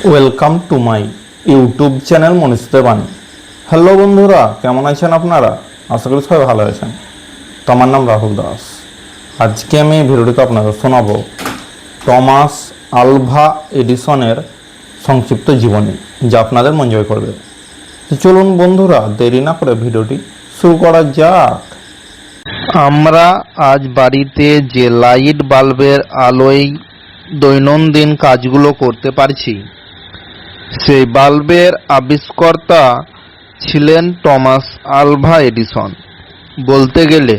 Welcome to my YouTube channel মনীষদের বাণী। Hello বন্ধুরা, কেমন আছেন আপনারা? আশা করি সবাই ভালো আছেন। তো আমার নাম রাহুল দাস। আজকে আমি এই ভিডিওটিতে আপনাদের শোনাবো টমাস আলভা এডিসনের সংক্ষিপ্ত জীবনী, যা আপনাদের মন জয় করবে। তো চলুন বন্ধুরা, দেরি না করে ভিডিওটি শুরু করা যাক। আমরা আজ বাড়িতে যে লাইট বাল্বের আলোয় দৈনন্দিন কাজগুলো করতে পারছি, সেই বাল্বের আবিষ্কর্তা ছিলেন টমাস আলভা এডিসন। বলতে গেলে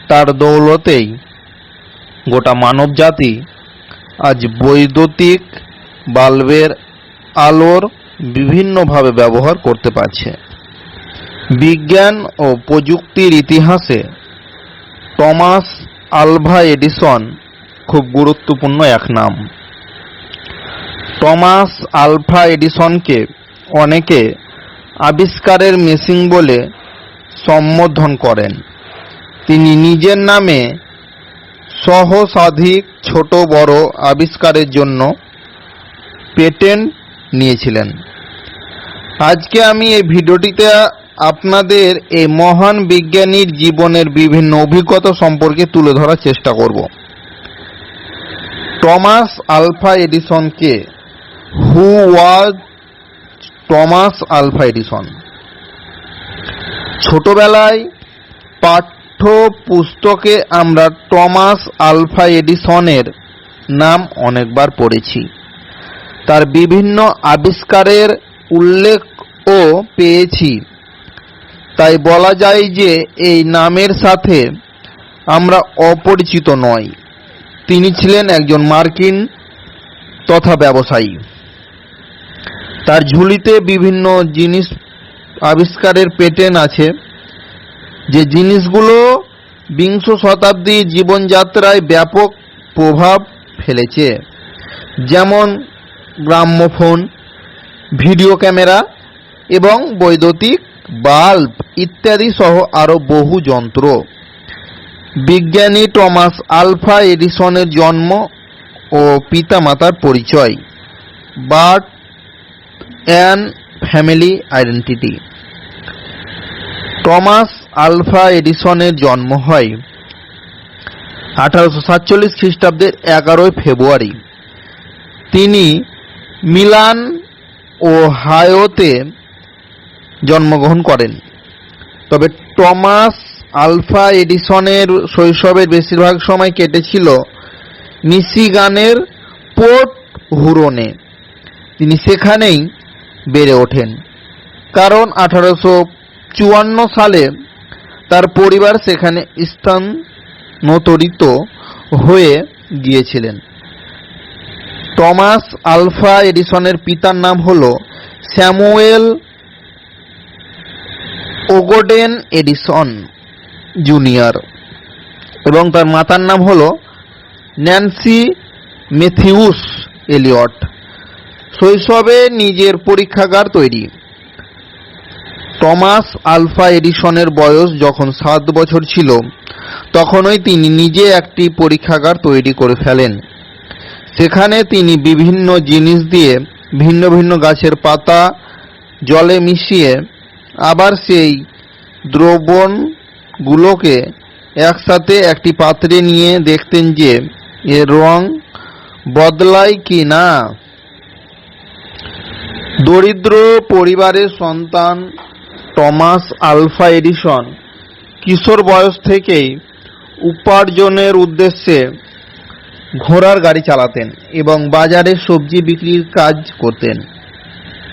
তার দৌলতেই গোটা মানবজাতি আজ বৈদ্যুতিক বাল্বের আলোর বিভিন্নভাবে ব্যবহার করতে পারছে। বিজ্ঞান ও প্রযুক্তির ইতিহাসে টমাস আলভা এডিসন খুব গুরুত্বপূর্ণ এক নাম। টমাস আলভা এডিসনকে অনেকে আবিষ্কারের মেশিন বলে সম্বোধন করেন। তিনি নিজের নামে সহস্রাধিক ছোট বড় আবিষ্কারের জন্য পেটেন্ট নিয়েছিলেন। আজকে আমি এই ভিডিওটিতে আপনাদের এই মহান বিজ্ঞানীর জীবনের বিভিন্ন অভিজ্ঞতা সম্পর্কে তুলে ধরার চেষ্টা করব। টমাস আলভা এডিসন কে? হু ওয়াজ টমাস আলভা এডিসন? ছোটবেলায় পাঠ্য পুস্তকে আমরা টমাস আলভা এডিসনের নাম অনেকবার পড়েছি। তার বিভিন্ন আবিষ্কারের উল্লেখও পেয়েছি। তাই বলা যায় যে এই নামের সাথে আমরা অপরিচিত নই। তিনি ছিলেন একজন মার্কিন তথা ব্যবসায়ী। তার ঝুলিতে বিভিন্ন জিনিস আবিষ্কারের পেটেন্ট আছে, যে জিনিসগুলো বিংশ শতাব্দীর জীবনযাত্রায় ব্যাপক প্রভাব ফেলেছে, যেমন গ্রামোফোন, ভিডিও ক্যামেরা এবং বৈদ্যুতিক বাল্ব ইত্যাদি সহ আরও বহু যন্ত্র। বিজ্ঞানী টমাস আলভা এডিসনের জন্ম ও পিতামাতার পরিচয়। Birth and family identity. Thomas Alva এডিসনের জন্ম হয় 1847 খ্রিস্টাব্দের 11 ফেব্রুয়ারি। তিনি মিলান ওহাইওতে জন্মগ্রহণ করেন। তবে টমাস আলভা এডিসনের শৈশবের বেশিরভাগ সময় কেটেছিল মিশিগানের পোর্ট হুরনে। তিনি সেখানেই বেড়ে ওঠেন, কারণ 1854 সালে তার পরিবার সেখানে স্থানান্তরিত হয়ে গিয়েছিলেন। টমাস আলভা এডিসনের পিতার নাম হল স্যামুয়েল ওগডেন এডিসন জুনিয়র এবং তার মাতার নাম হল ন্যান্সি ম্যাথিউস এলিয়ট। শৈশবে নিজের পরীক্ষাগার তৈরি। টমাস আলভা এডিসনের বয়স যখন 7 বছর ছিল, তখনই তিনি নিজে একটি পরীক্ষাগার তৈরি করে ফেলেন। সেখানে তিনি বিভিন্ন জিনিস দিয়ে ভিন্ন ভিন্ন গাছের পাতা জলে মিশিয়ে আবার সেই দ্রবণগুলোকে একসাথে একটি পাত্রে নিয়ে দেখতেন যে এর রং বদলায় কি না। দরিদ্র পরিবারের সন্তান টমাস আলভা এডিসন কিশোর বয়স থেকেই উপার্জনের উদ্দেশ্যে ঘোড়ার গাড়ি চালাতেন এবং বাজারে সবজি বিক্রির কাজ করতেন।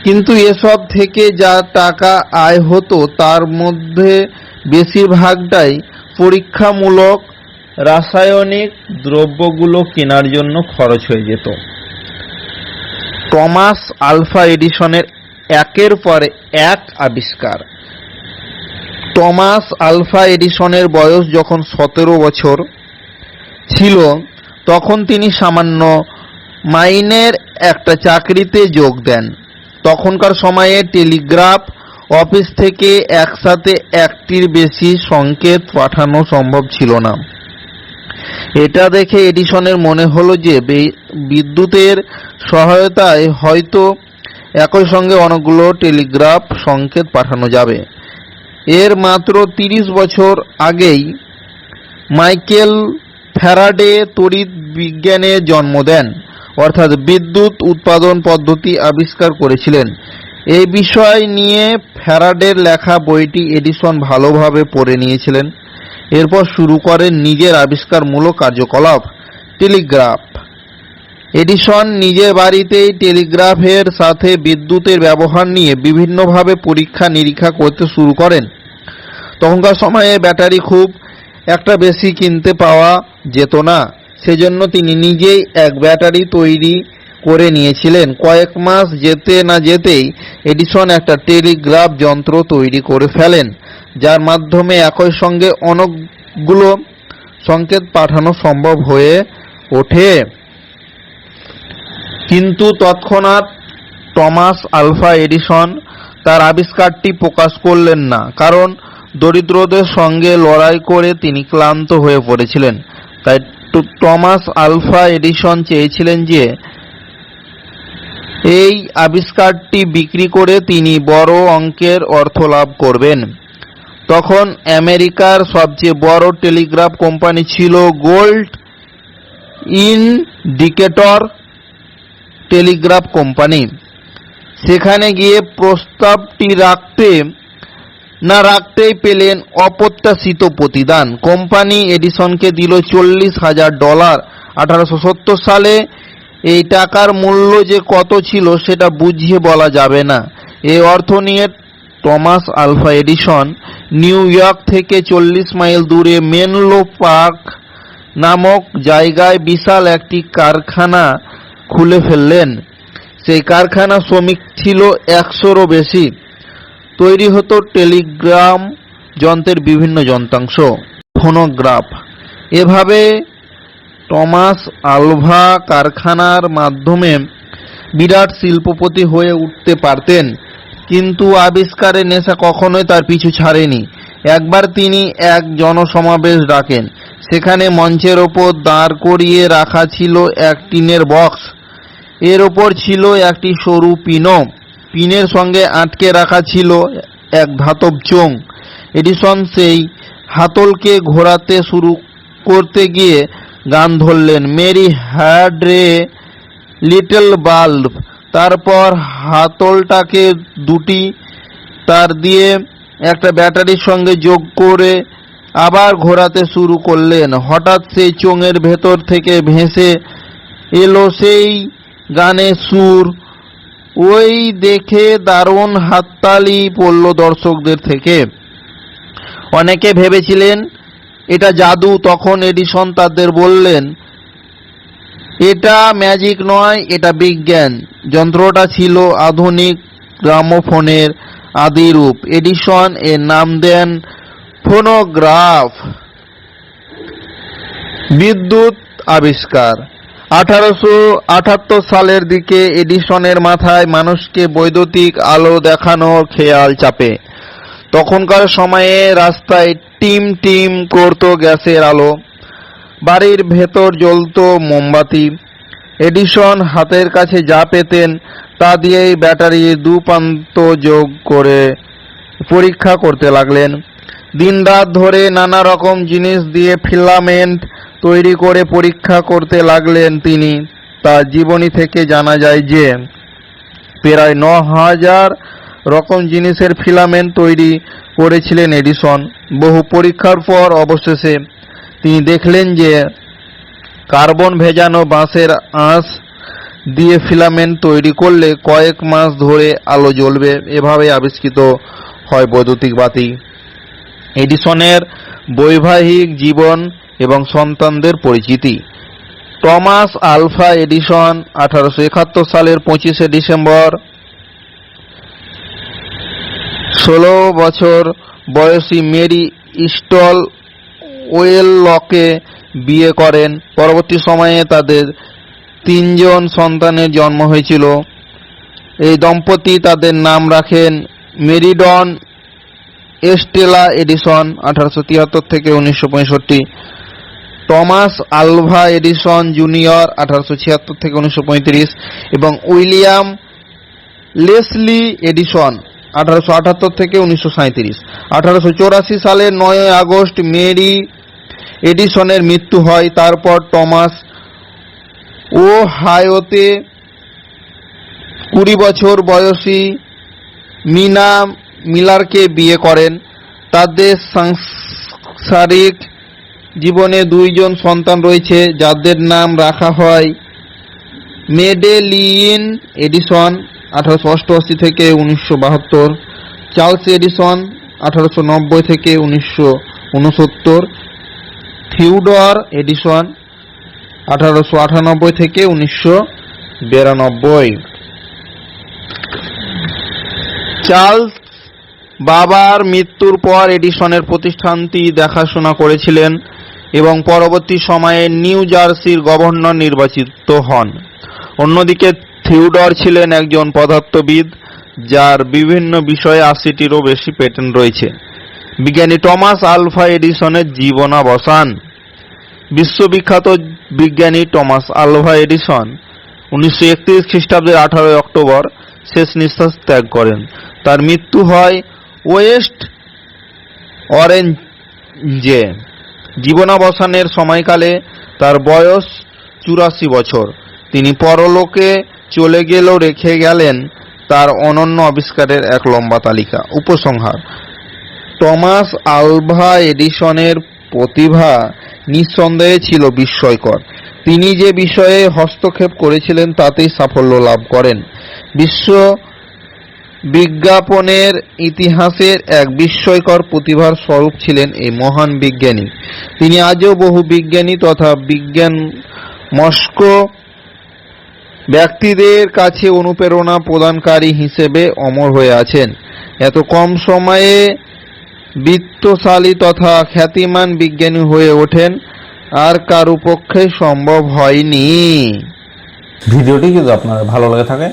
কিন্তু এসব থেকে যা টাকা আয় হতো, তার মধ্যে বেশিরভাগটাই পরীক্ষামূলক রাসায়নিক দ্রব্যগুলো কেনার জন্য খরচ হয়ে যেত। টমাস আলভা এডিসনের একের পর এক আবিষ্কার। টমাস আলভা এডিসনের বয়স যখন 17 বছর ছিল, তখন তিনি সামান্য মাইনের একটা চাকরিতে যোগ দেন। তখনকার সময়ে টেলিগ্রাফ অফিস থেকে একসাথে একটির বেশি সংকেত পাঠানো সম্ভব ছিল না। এটা দেখে এডিসনের মনে হলো যে বিদ্যুতের সহায়তায় হয়তো একই সঙ্গে অনেকগুলো টেলিগ্রাফ সংকেত পাঠানো যাবে। এর মাত্র 30 বছর আগেই মাইকেল ফ্যারাডে তড়িৎ বিজ্ঞানে জন্ম দেন, অর্থাৎ বিদ্যুৎ উৎপাদন পদ্ধতি আবিষ্কার করেছিলেন। এই বিষয় নিয়ে ফ্যারাডের লেখা বইটি এডিসন ভালোভাবে পড়ে নিয়েছিলেন। এরপর শুরু করেন নিজের আবিষ্কারমূলক কার্যকলাপ, টেলিগ্রাফ। এডিসন নিজের বাড়িতেই টেলিগ্রাফের সাথে বিদ্যুতের ব্যবহার নিয়ে বিভিন্নভাবে পরীক্ষা নিরীক্ষা করতে শুরু করেন। তখনকার সময়ে ব্যাটারি খুব একটা বেশি কিনতে পাওয়া যেত না, সেজন্য তিনি নিজেই এক ব্যাটারি তৈরি করে নিয়েছিলেন। কয়েক মাস যেতে না যেতেই এডিসন একটা টেলিগ্রাফ যন্ত্র তৈরি করে ফেলেন, যার মাধ্যমে একই সঙ্গে অনেকগুলো সংকেত পাঠানো সম্ভব হয়ে ওঠে। কিন্তু তৎক্ষণাৎ টমাস আলভা এডিসন তার আবিষ্কারটি প্রকাশ করলেন না, কারণ দরিদ্রদের সঙ্গে লড়াই করে তিনি ক্লান্ত হয়ে পড়েছিলেন। তাই টমাস আলভা এডিসন চেয়েছিলেন যে এই আবিষ্কারটি বিক্রি করে তিনি বড় অঙ্কের অর্থ লাভ করবেন। তখন আমেরিকার সবচেয়ে বড় টেলিগ্রাফ কোম্পানি ছিল গোল্ড ইন্ডিকেটর টেলিগ্রাফ কোম্পানি। সেখানে গিয়ে প্রস্তাবটি রাখতেই পেলেন অপ্রত্যাশিত প্রতিদান। কোম্পানি এডিসনকে দিল $40,000। 1870 সালে এই টাকার মূল্য যে কত ছিল সেটা বুঝিয়ে বলা যাবে না। এই অর্থ নিয়ে Thomas Alva Edison new York থেকে 40 মাইল দূরে মেনলো পার্ক নামক জায়গায় বিশাল একটি কারখানা খুলে ফেললেন। সেই কারখানা শ্রমিক ছিল 100-রও বেশি। তৈরি হতো টেলিগ্রাম যন্ত্রের বিভিন্ন যন্ত্রাংশ, ফোনোগ্রাফ। এভাবে টমাস আলভা কারখানার মাধ্যমে বিরাট শিল্পপতি হয়ে উঠতে পারতেন, কিন্তু আবিষ্কারের নেশা কখনোই তার পিছু ছাড়েনি। একবার তিনি এক জনসমাবেশ ডাকেন। সেখানে মঞ্চের ওপর দাঁড় করিয়ে রাখা ছিল এক টিনের বক্স। এর ওপর ছিল একটি সরু পিনের সঙ্গে আটকে রাখা ছিল এক ধাতব চোঙ। এডিসন সেই হাতলকে ঘোরাতে শুরু করতে গিয়ে গান ধরলেন, Mary had a little bulb. তারপর হাতলটাকে দুটি তার দিয়ে একটা ব্যাটারির সঙ্গে যোগ করে আবার ঘোরাতে শুরু করলেন। হঠাৎ সেই চোঙের ভেতর থেকে ভেসে এলো সেই গানের সুর। ওই দেখে দারুণ হাততালি পড়ল দর্শকদের থেকে। অনেকে ভেবেছিলেন এটা জাদু। তখন এডিসন তাদের বললেন, এটা ম্যাজিক নয়, এটা বিজ্ঞান। যন্ত্রটা ছিল আধুনিক গ্রামোফোনের আদি রূপ। এডিসন এর নাম দেন ফোনোগ্রাফ। বিদ্যুৎ আবিষ্কার। 1878 সালের দিকে এডিসনের মাথায় মানুষকে বৈদ্যুতিক আলো দেখানোর খেয়াল চাপে। তখনকার সময়ে রাস্তায় টিম টিম করত গ্যাসের আলো, বাড়ির ভেতর জ্বলত মোমবাতি। এডিসন হাতের কাছে যা পেতেন তা দিয়েই ব্যাটারির দুপ্রান্ত যোগ করে পরীক্ষা করতে লাগলেন। দিনরাত ধরে নানা রকম জিনিস দিয়ে ফিলামেন্ট তৈরি করে পরীক্ষা করতে লাগলেন তিনি। তার জীবনী থেকে জানা যায় যে প্রায় 9000 রকম জিনিসের ফিলামেন্ট তৈরি করেছিলেন এডিসন। বহু পরীক্ষার পর অবশেষে তিনি দেখলেন যে কার্বন ভেজানো বাঁশের আঁশ দিয়ে ফিলামেন্ট তৈরি করলে কয়েক মাস ধরে আলো জ্বলবে। এভাবে আবিষ্কৃত হয় বৈদ্যুতিক বাতি। এডিসনের বৈবাহিক জীবন এবং সন্তানদের পরিচিতি। টমাস আলভা এডিসন 1871 সালের 25শে ডিসেম্বর 16 বছর বয়সী মেরি স্টল ওয়েলকে বিয়ে করেন। পরবর্তী সময়ে তাদের 3 জন সন্তানের জন্ম হয়েছিল। এই দম্পতি তাদের নাম রাখেন মেরিডন স্টেলা এডিসন 1873 থেকে 1965। টমাস আলভা এডিসন জুনিয়র 1876 থেকে 1935 এবং উইলিয়াম লেসলি এডিসন 1878 থেকে 1937। 1884 সালের 9 আগস্ট মেরি এডিসনের মৃত্যু হয়। তারপর টমাস ওহাইওতে 20 বছর বয়সী মিনা মিলারকে বিয়ে করেন। তাদের সাংসারিক জীবনে 2 জন সন্তান রয়েছে, যাদের নাম রাখা হয় মেডেলিন এডিসন 1888 থেকে 1972, চার্লস এডিসন 1890 থেকে 1969, থিওডর এডিসন 1898 থেকে 1992। চার্লস বাবার মৃত্যুর পর এডিসনের প্রতিষ্ঠানটি দেখাশোনা করেছিলেন এবং পরবর্তী সময়ে নিউ জার্সির গভর্নর নির্বাচিত হন। অন্যদিকে থিওডর ছিলেন একজন পদার্থবিদ, যার বিভিন্ন বিষয়ে 80টিরও বেশি পেটেন্ট রয়েছে। বিজ্ঞানী টমাস আলভা এডিসনের জীবনাবসান। বিশ্ববিখ্যাত বিজ্ঞানী টমাস আলভা এডিসন 1931 খ্রিস্টাব্দের 18 অক্টোবর শেষ নিঃশ্বাস ত্যাগ করেন। তার মৃত্যু হয় ওয়েস্ট অরেঞ্জে। জীবনাবসানের সময়কালে তার বয়স 84 বছর। তিনি পরলোকে চলে গেলেও রেখে গেলেন তার অনন্য আবিষ্কারের এক লম্বা তালিকা। উপসংহার: টমাস আলভা এডিসনের প্রতিভা নিঃসন্দেহে ছিল বিস্ময়কর। তিনি যে বিষয়ে হস্তক্ষেপ করেছিলেন তাতেই সাফল্য লাভ করেন। বিশ্ব বিজ্ঞাপনের ইতিহাসের এক বিস্ময়কর প্রতিভার স্বরূপ ছিলেন এই মহান বিজ্ঞানী। তিনি আজও বহু বিজ্ঞানী তথা বিজ্ঞান মস্ক ব্যক্তিদের কাছে অনুপ্রেরণা প্রদানকারী হিসেবে অমর হয়ে আছেন। এত কম সময়ে বিত্তশালী তথা খ্যাতিমান বিজ্ঞানী হয়ে ওঠেন আর কারো পক্ষে সম্ভব হয়নি। ভিডিওটি যদি আপনার ভালো লাগে থাকে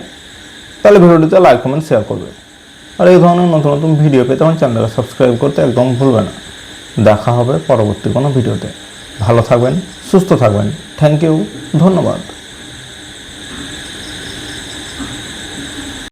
তাহলে ভিডিওটিতে লাইক কমেন্ট শেয়ার করবে। আর এই ধরনের নতুন নতুন ভিডিও পেতে আমার চ্যানেলকে সাবস্ক্রাইব করতে একদম ভুলবে না। দেখা হবে পরবর্তী কোনো ভিডিওতে। ভালো থাকবেন, সুস্থ থাকবেন। থ্যাংক ইউ, ধন্যবাদ।